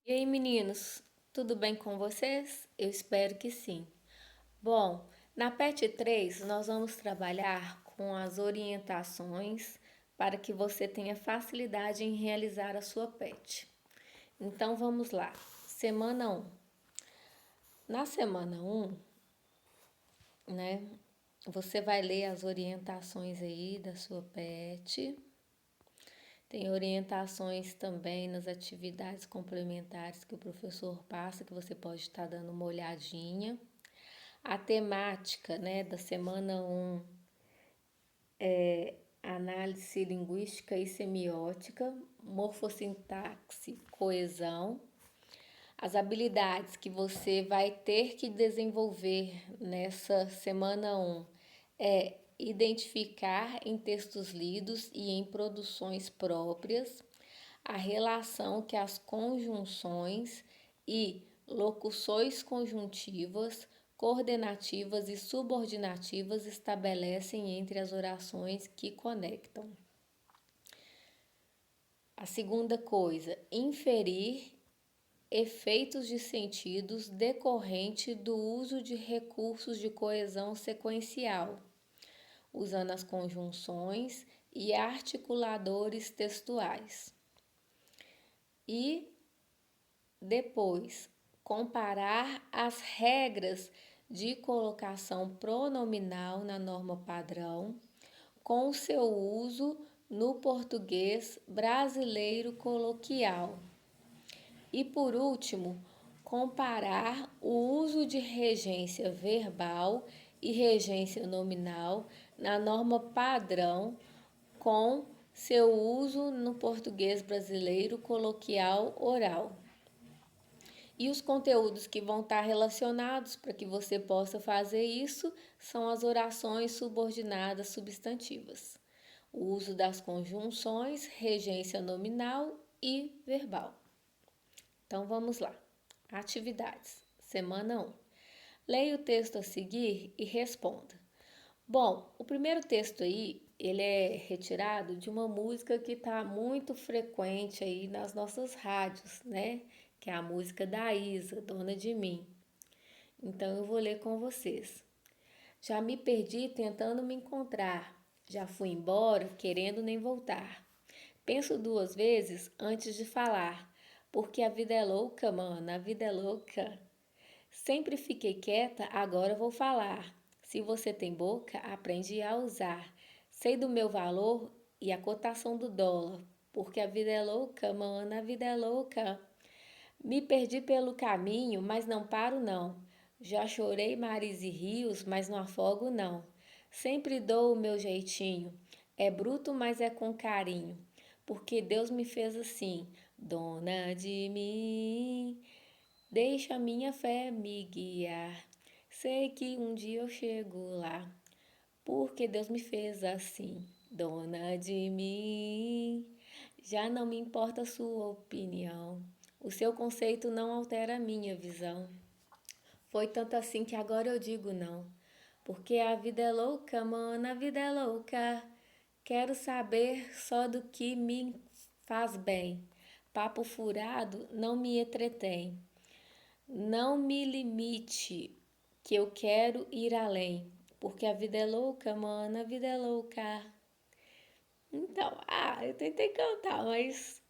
E aí, meninos, tudo bem com vocês? Eu espero que sim. Bom, na PET 3 nós vamos trabalhar com as orientações para que você tenha facilidade em realizar a sua PET. Então vamos lá. Semana 1. Na semana 1, né, você vai ler as orientações aí da sua PET. Tem orientações também nas atividades complementares que o professor passa, que você pode estar dando uma olhadinha. A temática, né, da semana 1 é análise linguística e semiótica, morfossintaxe, coesão. As habilidades que você vai ter que desenvolver nessa semana 1 é identificar em textos lidos e em produções próprias a relação que as conjunções e locuções conjuntivas, coordenativas e subordinativas estabelecem entre as orações que conectam. A segunda coisa, inferir efeitos de sentidos decorrente do uso de recursos de coesão sequencial, usando as conjunções e articuladores textuais. E depois, comparar as regras de colocação pronominal na norma padrão com o seu uso no português brasileiro coloquial. E por último, comparar o uso de regência verbal e regência nominal na norma padrão com seu uso no português brasileiro coloquial oral. E os conteúdos que vão estar relacionados para que você possa fazer isso são as orações subordinadas substantivas, o uso das conjunções, regência nominal e verbal. Então vamos lá. Atividades. Semana 1. Leia o texto a seguir e responda. Bom, o primeiro texto aí, ele é retirado de uma música que está muito frequente aí nas nossas rádios, né? Que é a música da Isa, Dona de Mim. Então eu vou ler com vocês. Já me perdi tentando me encontrar. Já fui embora querendo nem voltar. Penso duas vezes antes de falar, porque a vida é louca, mano, a vida é louca. Sempre fiquei quieta, agora vou falar. Se você tem boca, aprende a usar. Sei do meu valor e a cotação do dólar, porque a vida é louca, mano, a vida é louca. Me perdi pelo caminho, mas não paro não. Já chorei mares e rios, mas não afogo não. Sempre dou o meu jeitinho. É bruto, mas é com carinho. Porque Deus me fez assim, dona de mim. Deixa a minha fé me guiar. Sei que um dia eu chego lá. Porque Deus me fez assim, dona de mim. Já não me importa a sua opinião. O seu conceito não altera a minha visão. Foi tanto assim que agora eu digo não. Porque a vida é louca, mano, a vida é louca. Quero saber só do que me faz bem. Papo furado não me entretém. Não me limite, que eu quero ir além. Porque a vida é louca, mano, a vida é louca. Então, eu tentei cantar, mas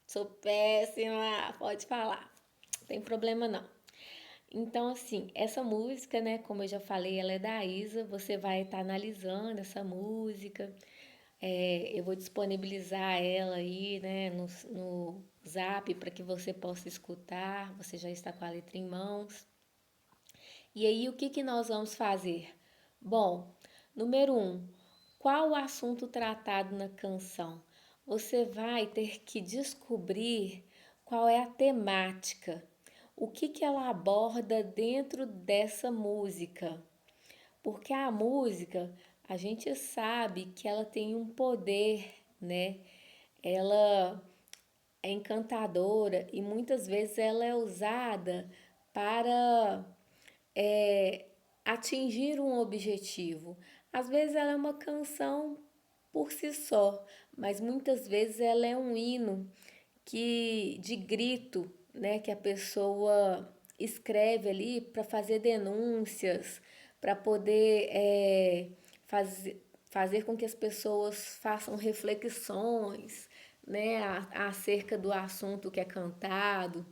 sou péssima. Pode falar, não tem problema não. Então, assim, essa música, né, como eu já falei, ela é da Isa. Você vai estar analisando essa música. Eu vou disponibilizar ela aí, né, no Zap para que você possa escutar. Você já está com a letra em mãos. E aí, o que que nós vamos fazer? Bom, número 1, qual o assunto tratado na canção? Você vai ter que descobrir qual é a temática, o que que ela aborda dentro dessa música. Porque a música, a gente sabe que ela tem um poder, né? Ela é encantadora e muitas vezes ela é usada para é, atingir um objetivo. Às vezes ela é uma canção por si só, mas muitas vezes ela é um hino de grito, né, que a pessoa escreve ali para fazer denúncias, para poder fazer com que as pessoas façam reflexões, né, acerca do assunto que é cantado.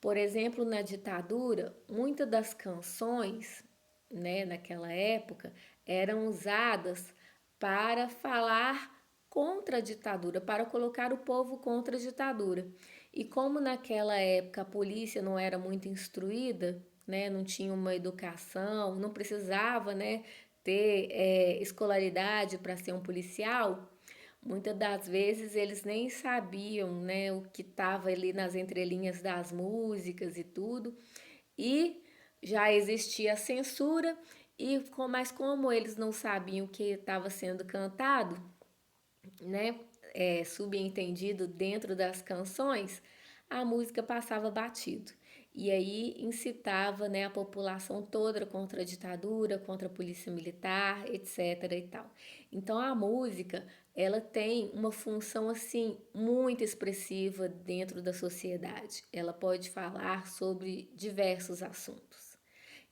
Por exemplo, na ditadura, muitas das canções, né, naquela época, eram usadas para falar contra a ditadura, para colocar o povo contra a ditadura. E como naquela época a polícia não era muito instruída, né, não tinha uma educação, não precisava, né, ter escolaridade para ser um policial, muitas das vezes eles nem sabiam, né, o que estava ali nas entrelinhas das músicas e tudo. E já existia a censura, mas como eles não sabiam o que estava sendo cantado, né, subentendido dentro das canções, a música passava batido. E aí incitava, né, a população toda contra a ditadura, contra a polícia militar, etc. e tal. Então a música, ela tem uma função assim muito expressiva dentro da sociedade. Ela pode falar sobre diversos assuntos.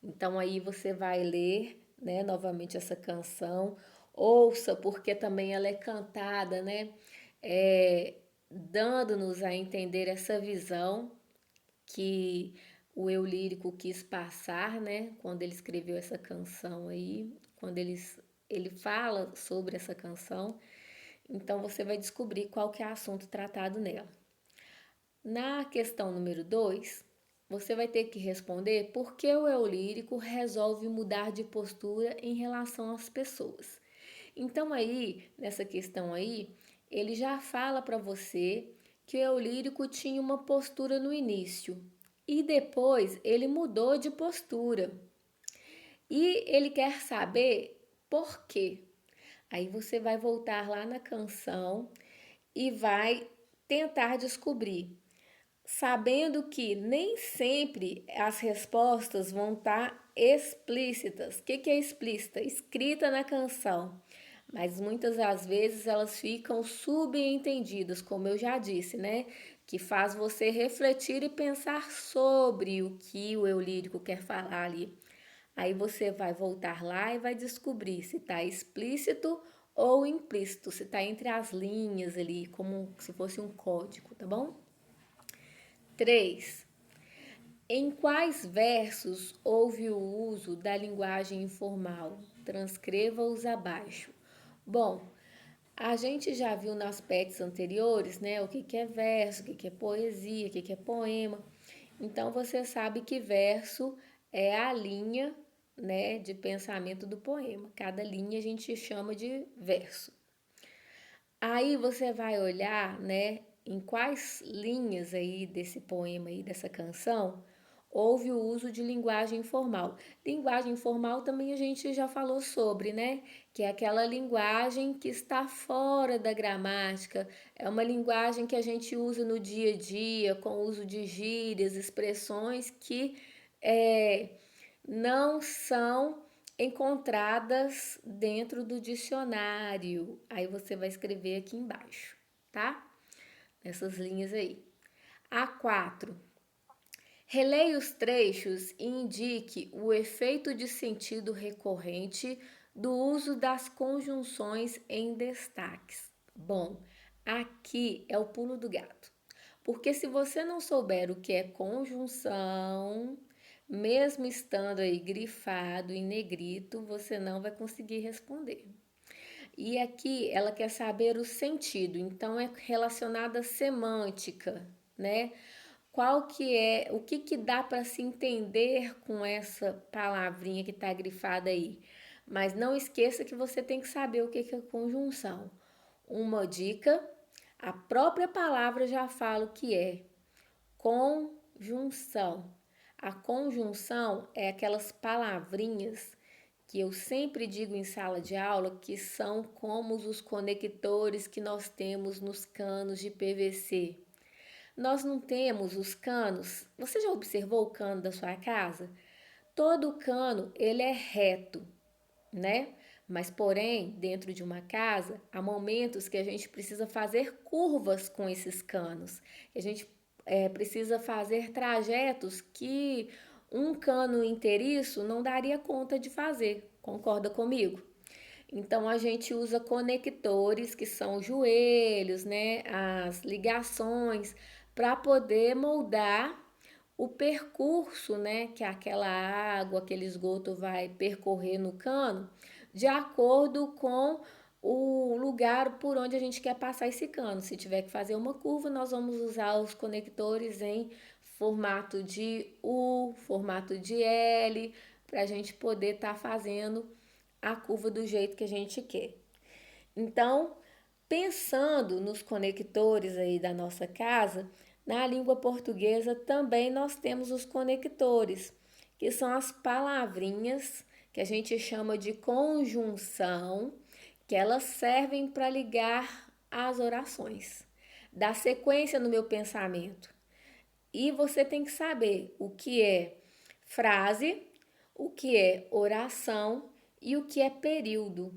Então aí você vai ler, né, novamente essa canção, ouça porque também ela é cantada, né, dando-nos a entender essa visão que o eu lírico quis passar, né, quando ele escreveu essa canção aí, quando ele fala sobre essa canção. Então você vai descobrir qual que é o assunto tratado nela. Na questão número 2, você vai ter que responder por que o eu lírico resolve mudar de postura em relação às pessoas. Então aí, nessa questão aí, ele já fala para você que o eu lírico tinha uma postura no início e depois ele mudou de postura. E ele quer saber por quê. Aí você vai voltar lá na canção e vai tentar descobrir, sabendo que nem sempre as respostas vão estar explícitas. O que é explícita? Escrita na canção. Mas muitas das vezes elas ficam subentendidas, como eu já disse, né? Que faz você refletir e pensar sobre o que o eu lírico quer falar ali. Aí você vai voltar lá e vai descobrir se está explícito ou implícito, se está entre as linhas ali, como se fosse um código, tá bom? 3. Em quais versos houve o uso da linguagem informal? Transcreva-os abaixo. Bom, a gente já viu nas PETs anteriores, né, o que é verso, o que é poesia, o que é poema. Então você sabe que verso é a linha, né, de pensamento do poema. Cada linha a gente chama de verso. Aí você vai olhar, né, em quais linhas aí desse poema aí, dessa canção, houve o uso de linguagem informal. Linguagem informal também a gente já falou sobre, né? Que é aquela linguagem que está fora da gramática, é uma linguagem que a gente usa no dia a dia, com o uso de gírias, expressões que não são encontradas dentro do dicionário. Aí você vai escrever aqui embaixo, tá? Nessas linhas aí. A4. Releia os trechos e indique o efeito de sentido recorrente do uso das conjunções em destaques. Bom, aqui é o pulo do gato. Porque se você não souber o que é conjunção, mesmo estando aí grifado em negrito, você não vai conseguir responder. E aqui ela quer saber o sentido, então é relacionada à semântica, né? Qual que é, o que dá para se entender com essa palavrinha que está grifada aí? Mas não esqueça que você tem que saber o que é conjunção. Uma dica, a própria palavra já fala o que é conjunção. A conjunção é aquelas palavrinhas que eu sempre digo em sala de aula que são como os conectores que nós temos nos canos de PVC. Nós não temos os canos. Você já observou o cano da sua casa? Todo cano ele é reto, né? Mas, porém, dentro de uma casa, há momentos que a gente precisa fazer curvas com esses canos. A gente precisa fazer trajetos que um cano inteiriço não daria conta de fazer. Concorda comigo? Então a gente usa conectores, que são os joelhos, né, as ligações, para poder moldar o percurso, né, que aquela água, aquele esgoto vai percorrer no cano, de acordo com o lugar por onde a gente quer passar esse cano. Se tiver que fazer uma curva, nós vamos usar os conectores em formato de U, formato de L, para a gente poder estar fazendo a curva do jeito que a gente quer. Então, pensando nos conectores aí da nossa casa, na língua portuguesa também nós temos os conectores, que são as palavrinhas que a gente chama de conjunção, que elas servem para ligar as orações, dar sequência no meu pensamento. E você tem que saber o que é frase, o que é oração e o que é período,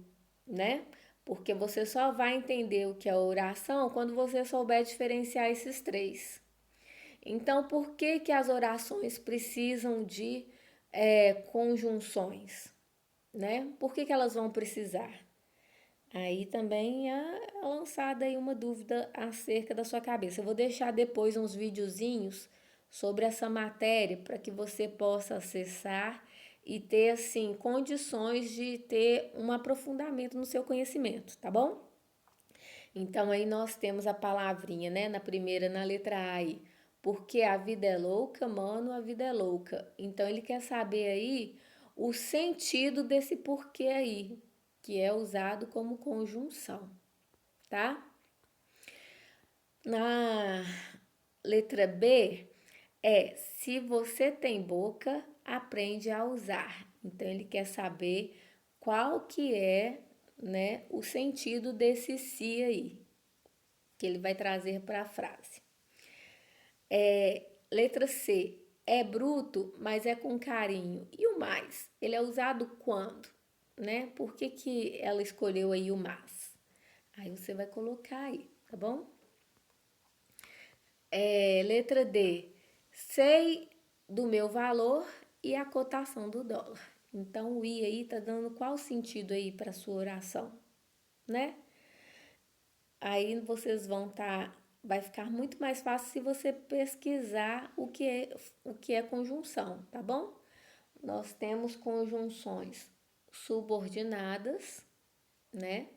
né? Porque você só vai entender o que é oração quando você souber diferenciar esses três. Então, por que que as orações precisam de conjunções, né? Por que que elas vão precisar? Aí também é lançada aí uma dúvida acerca da sua cabeça. Eu vou deixar depois uns videozinhos sobre essa matéria para que você possa acessar e ter assim condições de ter um aprofundamento no seu conhecimento, tá bom? Então aí nós temos a palavrinha, né, na primeira, na letra A aí. Porque a vida é louca, mano, a vida é louca. Então ele quer saber aí o sentido desse porquê aí, que é usado como conjunção, tá? Na letra B é se você tem boca, aprende a usar. Então ele quer saber qual que é, né, o sentido desse se aí, que ele vai trazer para a frase. Letra C, é bruto, mas é com carinho. E o mais? Ele é usado quando? Né? Por que que ela escolheu aí o mas? Aí você vai colocar aí, tá bom? Letra D, sei do meu valor e a cotação do dólar. Então o I aí tá dando qual sentido aí para sua oração, né? Aí vocês vão vai ficar muito mais fácil se você pesquisar o que é conjunção, tá bom? Nós temos conjunções subordinadas, né?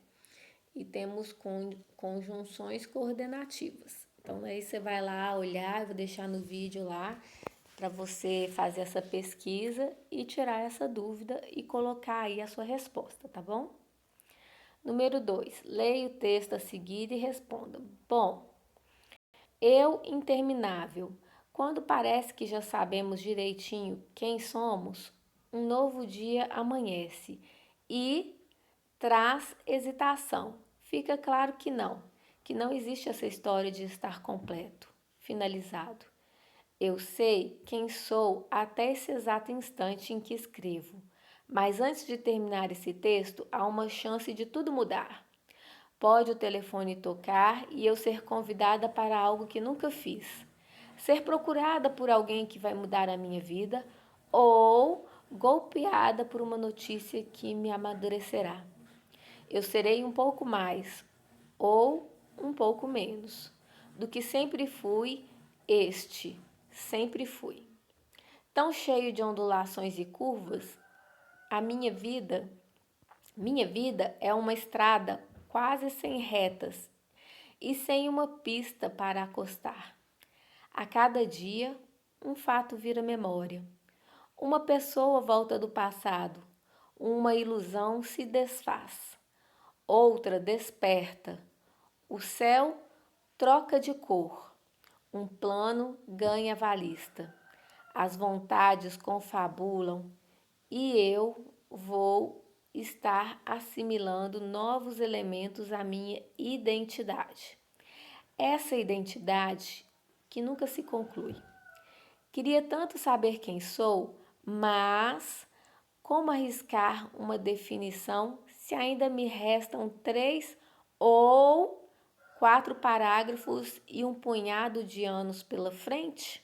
E temos conjunções coordenativas. Então aí você vai lá olhar, eu vou deixar no vídeo lá para você fazer essa pesquisa e tirar essa dúvida e colocar aí a sua resposta, tá bom? Número 2, leia o texto a seguir e responda. Bom, eu interminável. Quando parece que já sabemos direitinho quem somos, um novo dia amanhece e traz hesitação. Fica claro que não existe essa história de estar completo, finalizado. Eu sei quem sou até esse exato instante em que escrevo, mas antes de terminar esse texto, há uma chance de tudo mudar. Pode o telefone tocar e eu ser convidada para algo que nunca fiz. Ser procurada por alguém que vai mudar a minha vida ou golpeada por uma notícia que me amadurecerá. Eu serei um pouco mais ou um pouco menos do que sempre fui, sempre fui. Tão cheio de ondulações e curvas, a minha vida é uma estrada quase sem retas e sem uma pista para acostar. A cada dia, um fato vira memória. Uma pessoa volta do passado, uma ilusão se desfaz, outra desperta. O céu troca de cor, um plano ganha valista. As vontades confabulam e eu vou estar assimilando novos elementos à minha identidade. Essa identidade que nunca se conclui. Queria tanto saber quem sou, mas como arriscar uma definição se ainda me restam 3 ou 4 parágrafos e um punhado de anos pela frente?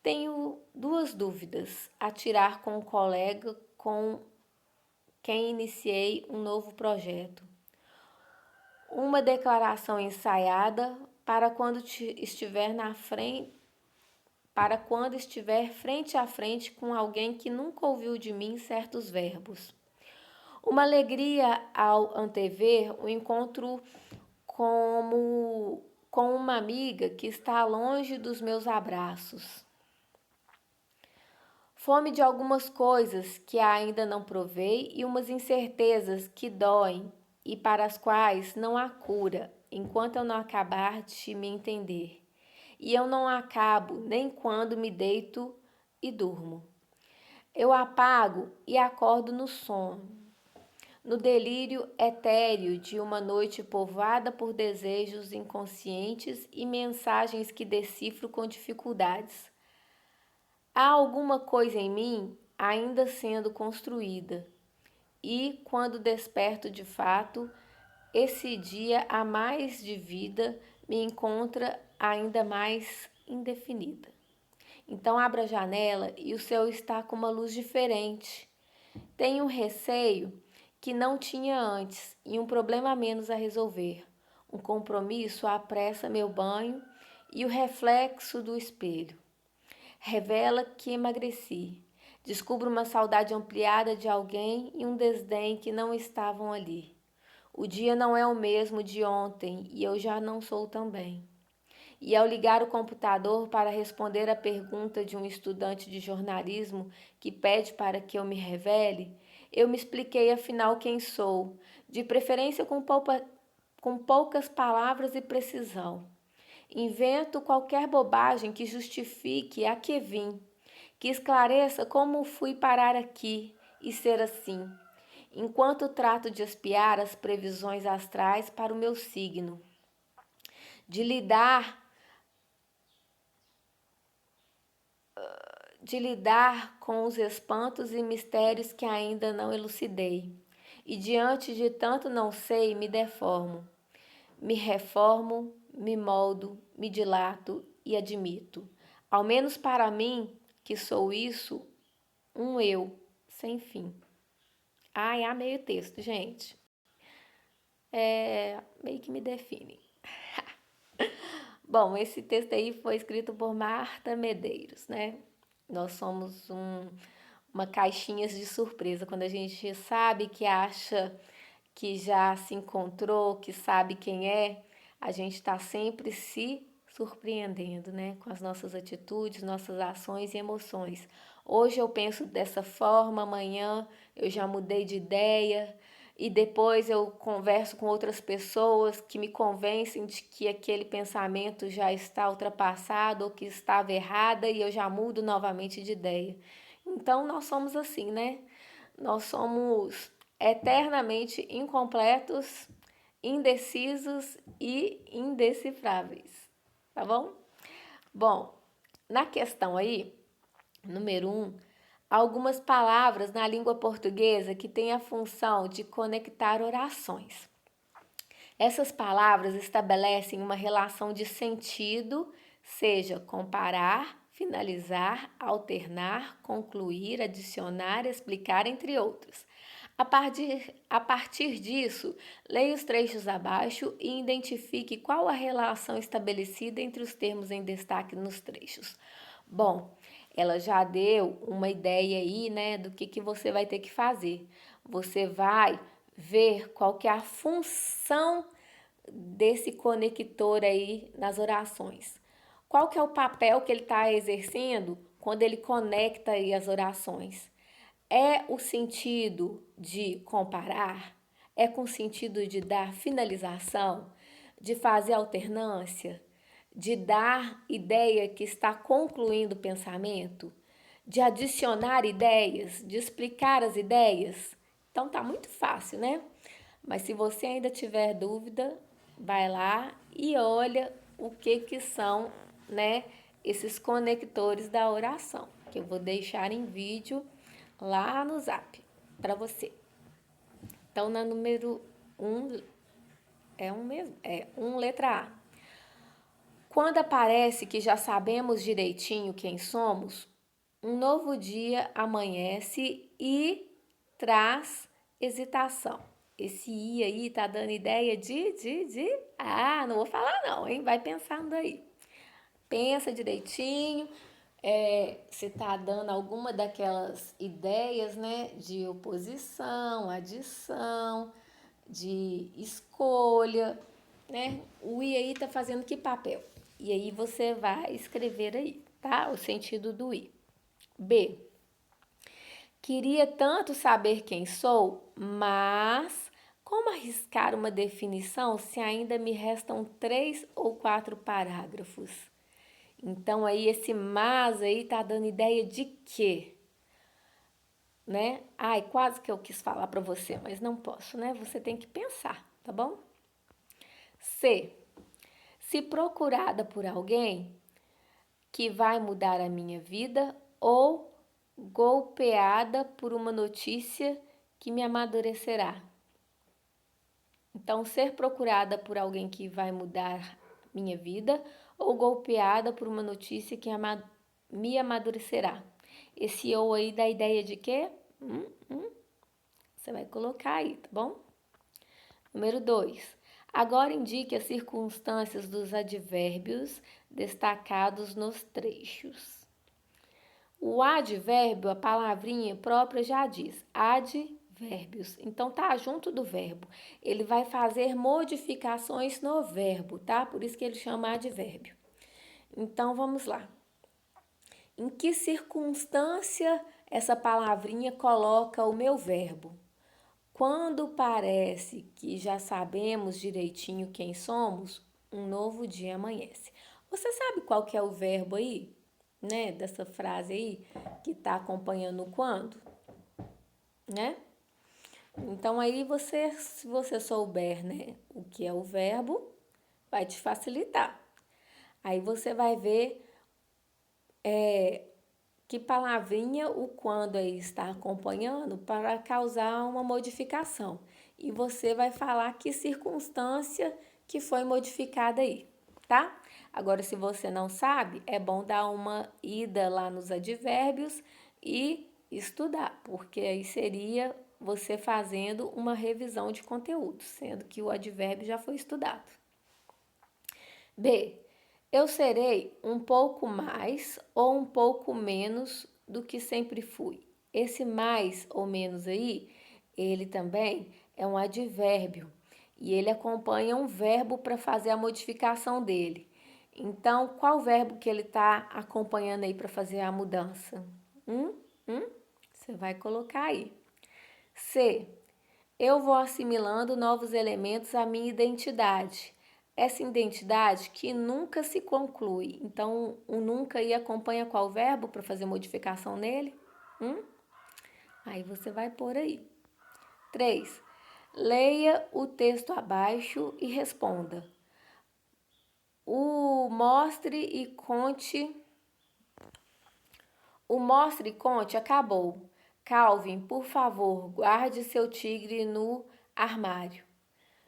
Tenho 2 dúvidas a tirar com um colega com quem iniciei um novo projeto. Uma declaração ensaiada para quando estiver frente a frente com alguém que nunca ouviu de mim certos verbos. Uma alegria ao antever o encontro com uma amiga que está longe dos meus abraços. Fome de algumas coisas que ainda não provei e umas incertezas que doem e para as quais não há cura enquanto eu não acabar de me entender. E eu não acabo nem quando me deito e durmo. Eu apago e acordo no sono, no delírio etéreo de uma noite povoada por desejos inconscientes e mensagens que decifro com dificuldades. Há alguma coisa em mim ainda sendo construída, e quando desperto de fato, esse dia a mais de vida me encontra ainda mais indefinida. Então abra a janela e o céu está com uma luz diferente. Tenho um receio que não tinha antes e um problema a menos a resolver. Um compromisso apressa meu banho e o reflexo do espelho revela que emagreci. Descubro uma saudade ampliada de alguém e um desdém que não estavam ali. O dia não é o mesmo de ontem e eu já não sou também. E ao ligar o computador para responder à pergunta de um estudante de jornalismo que pede para que eu me revele, eu me expliquei afinal quem sou, de preferência com poucas palavras e precisão. Invento qualquer bobagem que justifique a que vim, que esclareça como fui parar aqui e ser assim, enquanto trato de espiar as previsões astrais para o meu signo, de lidar com os espantos e mistérios que ainda não elucidei. E diante de tanto não sei, me deformo, me reformo, me moldo, me dilato e admito, ao menos para mim, que sou isso, um eu sem fim. Ai, amei o texto, gente. Meio que me define. Bom, esse texto aí foi escrito por Marta Medeiros, né? Nós somos uma caixinha de surpresa. Quando a gente sabe que acha que já se encontrou, que sabe quem é, a gente está sempre se surpreendendo, né? Com as nossas atitudes, nossas ações e emoções. Hoje eu penso dessa forma, amanhã eu já mudei de ideia e depois eu converso com outras pessoas que me convencem de que aquele pensamento já está ultrapassado ou que estava errada e eu já mudo novamente de ideia. Então nós somos assim, né? Nós somos eternamente incompletos, indecisos e indecifráveis, tá bom? Bom, na questão aí, número 1, algumas palavras na língua portuguesa que têm a função de conectar orações. Essas palavras estabelecem uma relação de sentido, seja comparar, finalizar, alternar, concluir, adicionar, explicar, entre outros. A partir disso, leia os trechos abaixo e identifique qual a relação estabelecida entre os termos em destaque nos trechos. Bom, ela já deu uma ideia aí, né, do que você vai ter que fazer. Você vai ver qual que é a função desse conector aí nas orações. Qual que é o papel que ele está exercendo quando ele conecta aí as orações? É o sentido de comparar? É com o sentido de dar finalização? De fazer alternância? De dar ideia que está concluindo o pensamento? De adicionar ideias? De explicar as ideias? Então tá muito fácil, né? Mas se você ainda tiver dúvida, vai lá e olha o que são, né, esses conectores da oração, que eu vou deixar em vídeo lá no Zap para você. Então, na número 1, é um mesmo? É, letra A. Quando aparece que já sabemos direitinho quem somos, um novo dia amanhece e traz hesitação. Esse I aí tá dando ideia de... Ah, não vou falar não, hein? Vai pensando aí. Pensa direitinho. Você tá dando alguma daquelas ideias, né? De oposição, adição, de escolha, né? O I aí tá fazendo que papel? E aí você vai escrever aí, tá? O sentido do I. B. Queria tanto saber quem sou, mas como arriscar uma definição se ainda me restam 3 ou 4 parágrafos? Então aí esse mas aí tá dando ideia de quê? Né? Ai, quase que eu quis falar para você, mas não posso, né? Você tem que pensar, tá bom? C. Se procurada por alguém que vai mudar a minha vida ou golpeada por uma notícia que me amadurecerá. Então, ser procurada por alguém que vai mudar minha vida ou golpeada por uma notícia que me amadurecerá. Esse ou aí dá ideia de quê? Você vai colocar aí, tá bom? Número 2. Agora indique as circunstâncias dos advérbios destacados nos trechos. O advérbio, a palavrinha própria já diz, advérbios. Então tá junto do verbo. Ele vai fazer modificações no verbo, tá? Por isso que ele chama advérbio. Então vamos lá. Em que circunstância essa palavrinha coloca o meu verbo? Quando parece que já sabemos direitinho quem somos, um novo dia amanhece. Você sabe qual que é o verbo aí, né? Dessa frase aí que está acompanhando o quando, né? Então aí você, se você souber, né, o que é o verbo, vai te facilitar. Aí você vai ver que palavrinha o quando aí está acompanhando para causar uma modificação. E você vai falar que circunstância que foi modificada aí, tá? Agora, se você não sabe, é bom dar uma ida lá nos advérbios e estudar, porque aí seria você fazendo uma revisão de conteúdo, sendo que o advérbio já foi estudado. B. Eu serei um pouco mais ou um pouco menos do que sempre fui. Esse mais ou menos aí, ele também é um advérbio e ele acompanha um verbo para fazer a modificação dele. Então, qual verbo que ele está acompanhando aí para fazer a mudança? Hum? Você vai colocar aí. C. Eu vou assimilando novos elementos à minha identidade. Essa identidade que nunca se conclui. Então, o nunca aí acompanha qual verbo para fazer modificação nele? Aí você vai pôr aí. 3. Leia o texto abaixo e responda. O mostre e conte acabou. Calvin, por favor, guarde seu tigre no armário.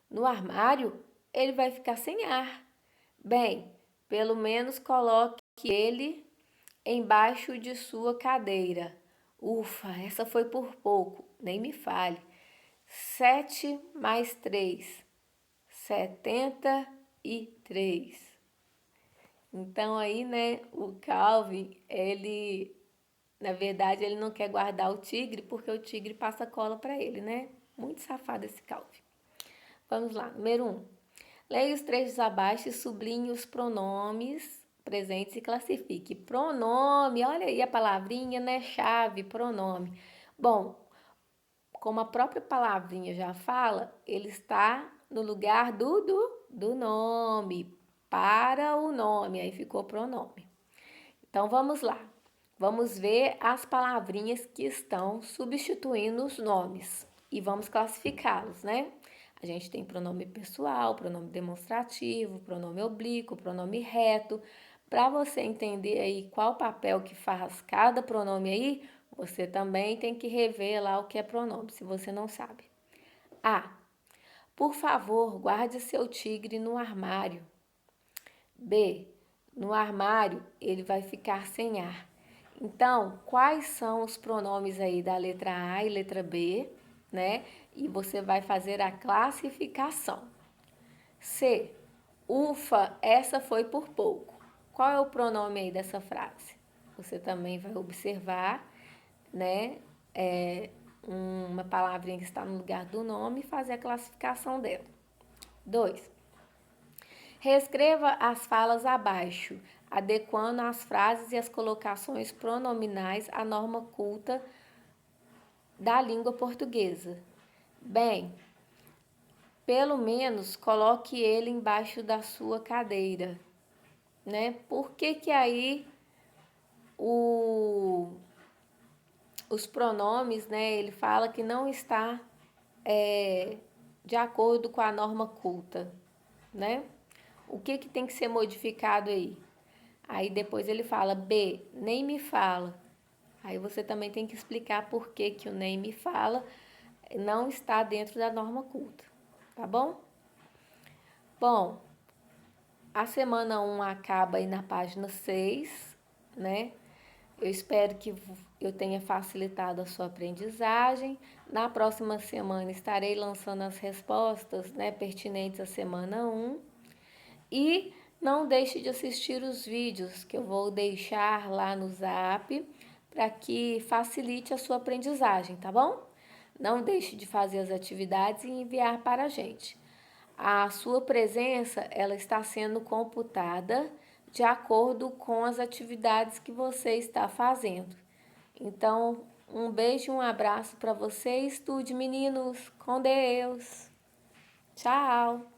No armário, ele vai ficar sem ar. Bem, pelo menos coloque ele embaixo de sua cadeira. Ufa, essa foi por pouco, nem me fale. 7 mais 3, 73. Então aí, né, o Calvin, na verdade, ele não quer guardar o tigre porque o tigre passa cola para ele, né? Muito safado esse Calvin. Vamos lá, número 1. Leia os trechos abaixo e sublinhe os pronomes presentes e classifique. Pronome, olha aí a palavrinha, né? Chave, pronome. Bom, como a própria palavrinha já fala, ele está no lugar do nome, para o nome, aí ficou pronome. Então vamos lá. Vamos ver as palavrinhas que estão substituindo os nomes e vamos classificá-los, né? A gente tem pronome pessoal, pronome demonstrativo, pronome oblíquo, pronome reto. Para você entender aí qual papel que faz cada pronome aí, você também tem que rever lá o que é pronome, se você não sabe. A. Por favor, guarde seu tigre no armário. B. No armário, ele vai ficar sem ar. Então, quais são os pronomes aí da letra A e letra B, né? E você vai fazer a classificação. C. Ufa, essa foi por pouco. Qual é o pronome aí dessa frase? Você também vai observar, né? Uma palavrinha que está no lugar do nome e fazer a classificação dela. 2. Reescreva as falas abaixo, adequando as frases e as colocações pronominais à norma culta da língua portuguesa. Bem, pelo menos coloque ele embaixo da sua cadeira, né? Por que aí os pronomes, né? Ele fala que não está de acordo com a norma culta, né? O que tem que ser modificado aí? Aí depois ele fala, B, nem me fala. Aí você também tem que explicar por que o nem me fala não está dentro da norma culta, tá bom? Bom, a semana 1 acaba aí na página 6, né? Eu espero que eu tenha facilitado a sua aprendizagem. Na próxima semana estarei lançando as respostas, né, pertinentes à semana 1. E não deixe de assistir os vídeos que eu vou deixar lá no Zap para que facilite a sua aprendizagem, tá bom? Não deixe de fazer as atividades e enviar para a gente. A sua presença, ela está sendo computada de acordo com as atividades que você está fazendo. Então, um beijo e um abraço para você. Estude, meninos. Com Deus. Tchau.